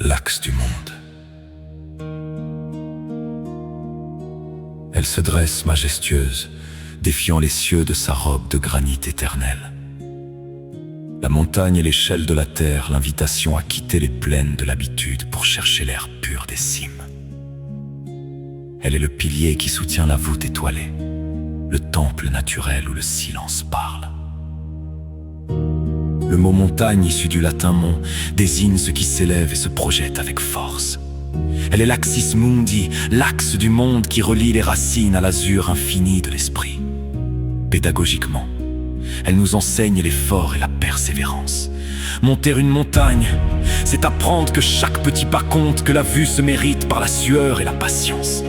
l'axe du monde. Elle se dresse majestueuse, défiant les cieux de sa robe de granit éternel. La montagne est l'échelle de la terre, l'invitation à quitter les plaines de l'habitude pour chercher l'air pur des cimes. Elle est le pilier qui soutient la voûte étoilée, le temple naturel où le silence parle. Le mot montagne, issu du latin mont, désigne ce qui s'élève et se projette avec force. Elle est l'axis mundi, l'axe du monde qui relie les racines à l'azur infini de l'esprit. Pédagogiquement, elle nous enseigne l'effort et la persévérance. Monter une montagne, c'est apprendre que chaque petit pas compte, que la vue se mérite par la sueur et la patience.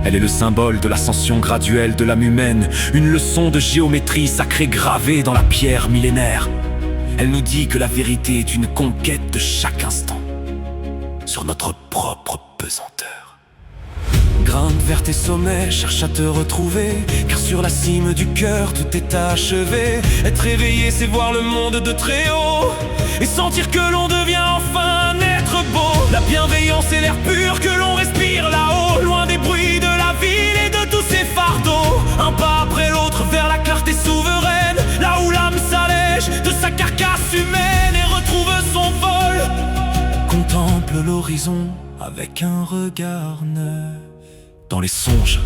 Elle est le symbole de l'ascension graduelle de l'âme humaine, une leçon de géométrie sacrée gravée dans la pierre millénaire. Elle nous dit que la vérité est une conquête de chaque instant, sur notre propre pesanteur. Grimpe vers tes sommets, cherche à te retrouver, car sur la cime du cœur tout est achevé. Être éveillé, c'est voir le monde de très haut, et sentir que l'on devient enfin un être beau. La bienveillance et l'air pur que l'on respire là-haut, loin des bruits de la ville et de tous ces fardeaux. Un pas après l'autre vers la clarté souveraine, là où l'âme s'allège de sa carcasse humaine et retrouve son vol. Contemple l'horizon avec un regard neuf. Dans les songes,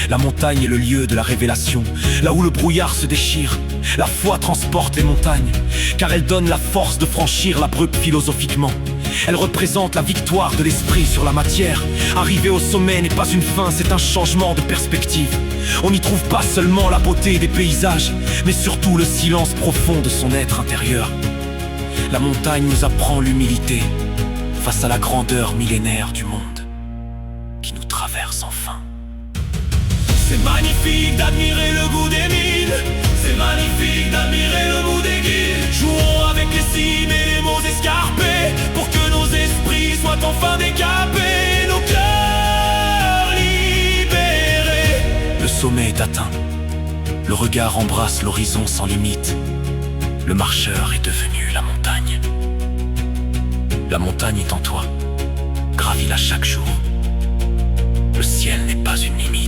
la montagne est le lieu de la révélation, là où le brouillard se déchire. La foi transporte les montagnes, car elle donne la force de franchir l'abrupt philosophiquement. Elle représente la victoire de l'esprit sur la matière. Arriver au sommet n'est pas une fin, c'est un changement de perspective. On n'y trouve pas seulement la beauté des paysages, mais surtout le silence profond de son être intérieur. La montagne nous apprend l'humilité face à la grandeur millénaire du monde qui nous traverse enfin. C'est magnifique d'admirer le goût des mines, c'est magnifique d'admirer le goût des guides. Jouons avec les cimes et les mots escarpés, pour que nos esprits soient enfin décapés, nos cœurs libérés. Le sommet est atteint, le regard embrasse l'horizon sans limite. Le marcheur est devenu la montagne. La montagne est en toi, gravis-la chaque jour. Le ciel n'est pas une limite.